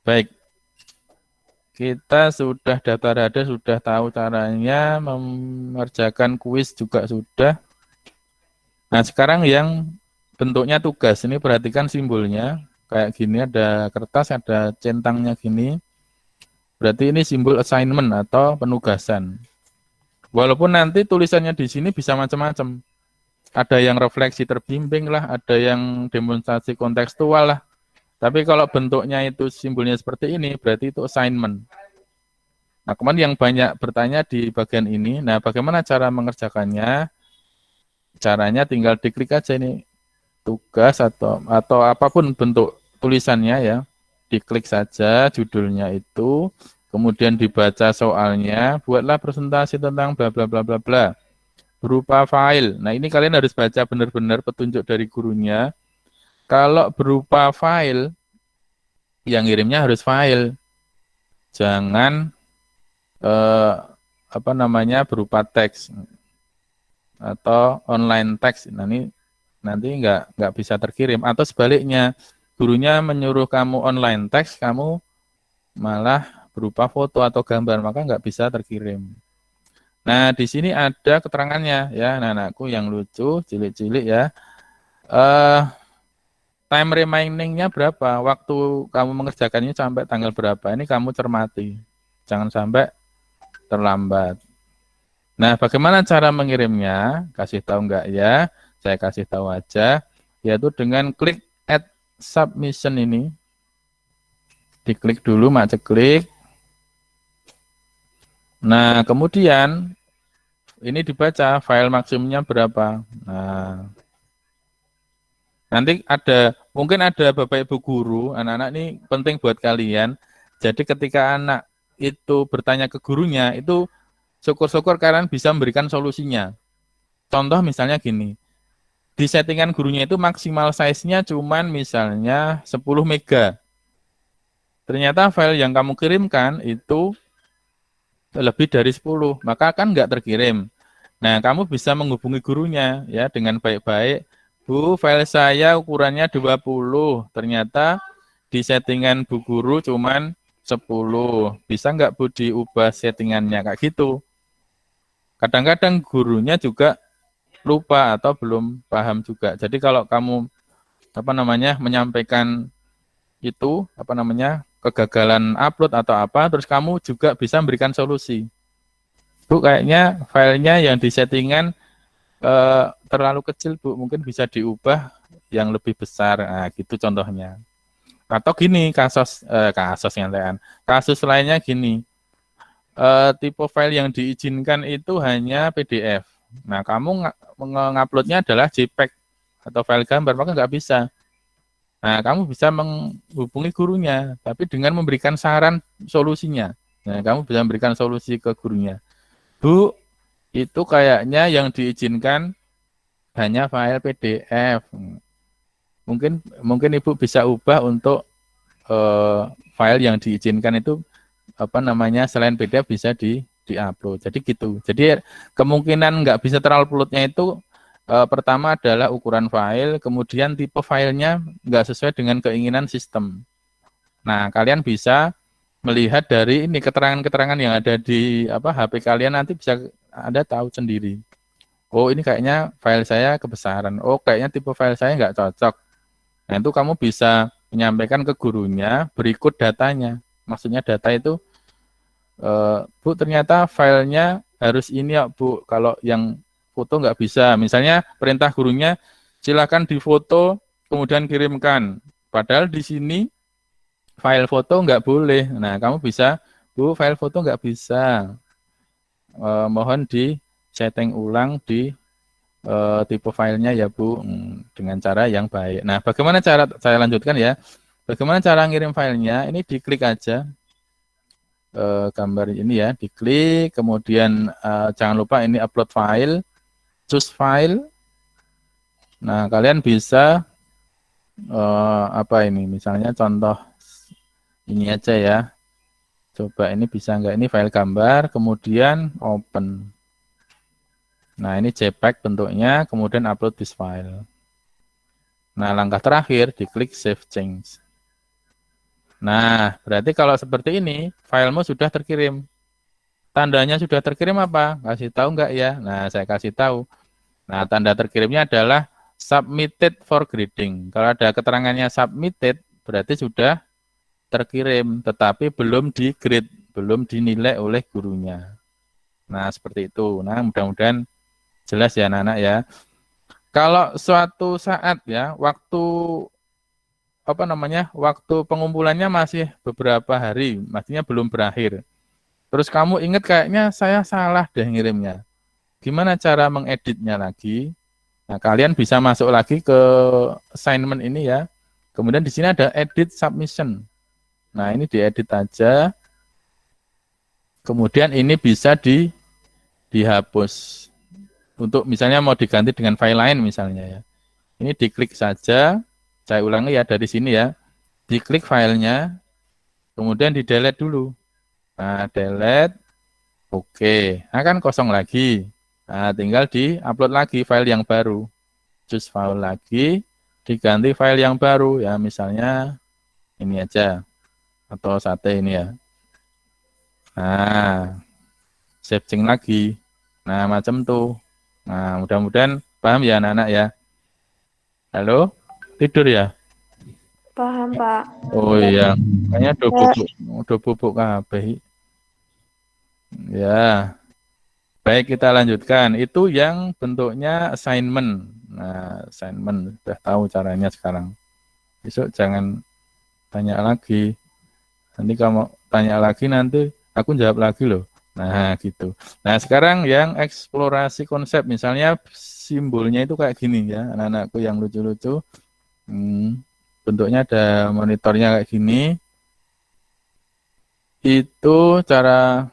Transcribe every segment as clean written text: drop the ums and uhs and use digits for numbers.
Baik, kita sudah data rada, sudah tahu caranya, mengerjakan kuis juga sudah. Nah, sekarang yang bentuknya tugas, ini perhatikan simbolnya. Kayak gini, ada kertas, ada centangnya gini. Berarti ini simbol assignment atau penugasan. Walaupun nanti tulisannya di sini bisa macam-macam. Ada yang refleksi terbimbing lah, ada yang demonstrasi kontekstual lah. Tapi kalau bentuknya itu simbolnya seperti ini, berarti itu assignment. Nah, kemudian yang banyak bertanya di bagian ini, nah bagaimana cara mengerjakannya? Caranya tinggal diklik aja ini tugas atau apapun bentuk tulisannya ya. Diklik saja judulnya itu, kemudian dibaca soalnya, buatlah presentasi tentang bla bla bla bla bla berupa file. Nah, ini kalian harus baca benar-benar petunjuk dari gurunya. Kalau berupa file, yang ngirimnya harus file. Jangan eh, apa namanya berupa teks atau online teks. Nah, ini nanti nggak bisa terkirim. Atau sebaliknya, gurunya menyuruh kamu online teks, kamu malah berupa foto atau gambar, maka nggak bisa terkirim. Nah, di sini ada keterangannya ya, anak-anakku yang lucu, cilik-cilik ya. Eh, time remaining-nya berapa? Waktu kamu mengerjakannya sampai tanggal berapa? Ini kamu cermati. Jangan sampai terlambat. Nah, bagaimana cara mengirimnya? Kasih tahu enggak ya? Saya kasih tahu aja, yaitu dengan klik add submission ini. Diklik dulu, macet klik. Nah, kemudian ini dibaca file maksimumnya berapa. Nah, nanti mungkin ada Bapak Ibu guru, anak-anak ini penting buat kalian. Jadi ketika anak itu bertanya ke gurunya, itu syukur-syukur kalian bisa memberikan solusinya. Contoh misalnya gini, di settingan gurunya itu maksimal size-nya cuman misalnya 10 mega. Ternyata file yang kamu kirimkan itu lebih dari 10, maka kan nggak terkirim. Nah, kamu bisa menghubungi gurunya ya dengan baik-baik. Bu, file saya ukurannya 20. Ternyata di settingan Bu Guru cuman 10. Bisa nggak Bu diubah settingannya kayak gitu. Kadang-kadang gurunya juga lupa atau belum paham juga. Jadi kalau kamu menyampaikan itu kegagalan upload atau apa, terus kamu juga bisa memberikan solusi. Bu, kayaknya filenya yang di settingan terlalu kecil Bu, mungkin bisa diubah yang lebih besar. Nah, gitu contohnya. Atau gini kasus lainnya gini, tipe file yang diizinkan itu hanya PDF. Nah, kamu menguploadnya adalah JPEG atau file gambar, maka nggak bisa. Nah, kamu bisa menghubungi gurunya, tapi dengan memberikan saran solusinya. Nah, kamu bisa memberikan solusi ke gurunya. Bu, itu kayaknya yang diizinkan hanya file PDF. Mungkin mungkin Ibu bisa ubah untuk eh, file yang diizinkan itu selain PDF bisa diupload. Jadi gitu. Jadi kemungkinan nggak bisa teruploadnya itu pertama adalah ukuran file, kemudian tipe filenya nggak sesuai dengan keinginan sistem. Nah, kalian bisa melihat dari ini keterangan-keterangan yang ada di HP kalian, nanti bisa Anda tahu sendiri. Oh, ini kayaknya file saya kebesaran. Oh, kayaknya tipe file saya nggak cocok. Nah, itu kamu bisa menyampaikan ke gurunya berikut datanya. Maksudnya data itu, Bu, ternyata filenya harus ini ya, Bu. Kalau yang foto nggak bisa. Misalnya perintah gurunya, silakan difoto, kemudian kirimkan. Padahal di sini file foto nggak boleh. Nah, kamu bisa, Bu, file foto nggak bisa. Mohon di setting ulang di tipe filenya ya Bu, dengan cara yang baik. Nah, bagaimana cara saya lanjutkan ya? Bagaimana cara ngirim filenya? Ini diklik aja gambar ini ya, diklik, kemudian jangan lupa ini upload file, choose file. Nah, kalian bisa misalnya contoh ini aja ya. Coba ini bisa nggak? Ini file gambar, kemudian open. Nah, ini JPEG bentuknya, kemudian upload this file. Nah, langkah terakhir diklik save change. Nah, berarti kalau seperti ini, filemu sudah terkirim. Tandanya sudah terkirim apa? Kasih tahu nggak ya? Nah, saya kasih tahu. Nah, tanda terkirimnya adalah submitted for grading. Kalau ada keterangannya submitted, berarti sudah terkirim, tetapi belum di-grade, belum dinilai oleh gurunya. Nah, seperti itu. Nah, mudah-mudahan jelas ya anak-anak ya. Kalau suatu saat ya, waktu apa namanya, waktu pengumpulannya masih beberapa hari, maksudnya belum berakhir. Terus kamu ingat kayaknya saya salah deh ngirimnya. Gimana cara mengeditnya lagi? Nah, kalian bisa masuk lagi ke assignment ini ya. Kemudian di sini ada edit submission. Nah, ini diedit aja. Kemudian ini bisa dihapus. Untuk misalnya mau diganti dengan file lain misalnya ya. Ini diklik saja. Saya ulangi ya dari sini ya. Diklik filenya, kemudian di delete dulu. Nah, delete. Oke. Nah, kan kosong lagi. Nah, tinggal di-upload lagi file yang baru. Choose file lagi, diganti file yang baru ya, misalnya ini aja atau sate ini ya. Nah, saving lagi. Nah, macam tuh. Nah, mudah-mudahan paham ya anak-anak ya. Halo, tidur ya? Paham, Pak. Oh iya, kayaknya udah bubuk kabeh. Ya, baik kita lanjutkan. Itu yang bentuknya assignment. Nah, assignment sudah tahu caranya sekarang. Besok jangan tanya lagi. Nanti kamu tanya lagi nanti aku jawab lagi loh. Nah, gitu. Nah, sekarang yang eksplorasi konsep, misalnya simbolnya itu kayak gini ya, anak-anakku yang lucu-lucu. Bentuknya ada monitornya kayak gini. Itu cara,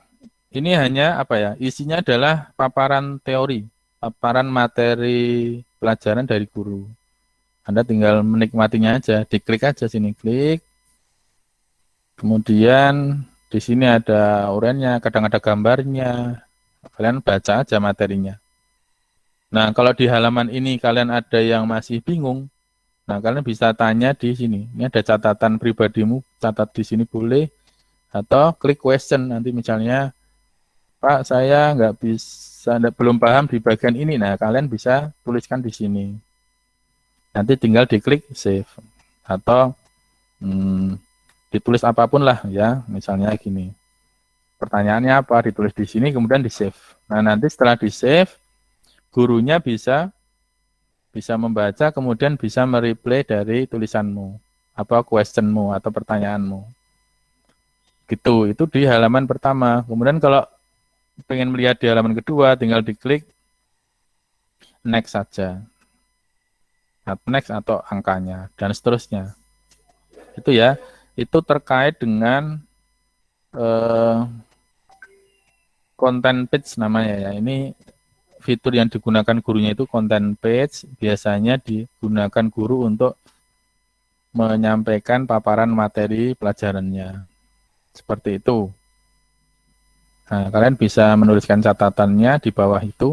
ini hanya apa ya, isinya adalah paparan teori, paparan materi pelajaran dari guru. Anda tinggal menikmatinya aja, diklik aja sini, klik. Kemudian di sini ada uraiannya, kadang ada gambarnya. Kalian baca aja materinya. Nah, kalau di halaman ini kalian ada yang masih bingung, nah kalian bisa tanya di sini. Ini ada catatan pribadimu, catat di sini boleh. Atau klik question, nanti misalnya, Pak, saya nggak bisa, belum paham di bagian ini. Nah, kalian bisa tuliskan di sini. Nanti tinggal diklik save. Atau ditulis apapun lah ya, misalnya gini. Pertanyaannya apa, ditulis di sini, kemudian di-save. Nah, nanti setelah di-save, gurunya bisa membaca, kemudian bisa mereplay dari tulisanmu, apa questionmu atau pertanyaanmu. Gitu, itu di halaman pertama. Kemudian kalau pengen melihat di halaman kedua, tinggal diklik next saja. Next atau angkanya, dan seterusnya. Itu ya, itu terkait dengan content page namanya ya. Ini fitur yang digunakan gurunya itu content page, biasanya digunakan guru untuk menyampaikan paparan materi pelajarannya. Seperti itu. Nah, kalian bisa menuliskan catatannya di bawah itu.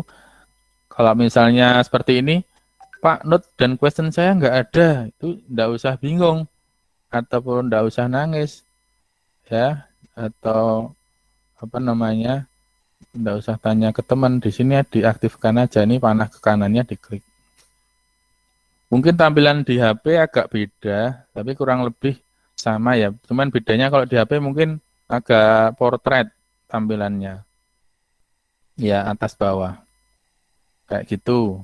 Kalau misalnya seperti ini, Pak, note dan question saya nggak ada, itu nggak usah bingung, ataupun nggak usah nangis, ya, atau apa namanya, nggak usah tanya ke teman. Di sini diaktifkan aja, ini panah ke kanannya diklik. Mungkin tampilan di HP agak beda, tapi kurang lebih sama ya. Cuman bedanya kalau di HP mungkin agak portrait tampilannya. Ya, atas bawah. Kayak gitu.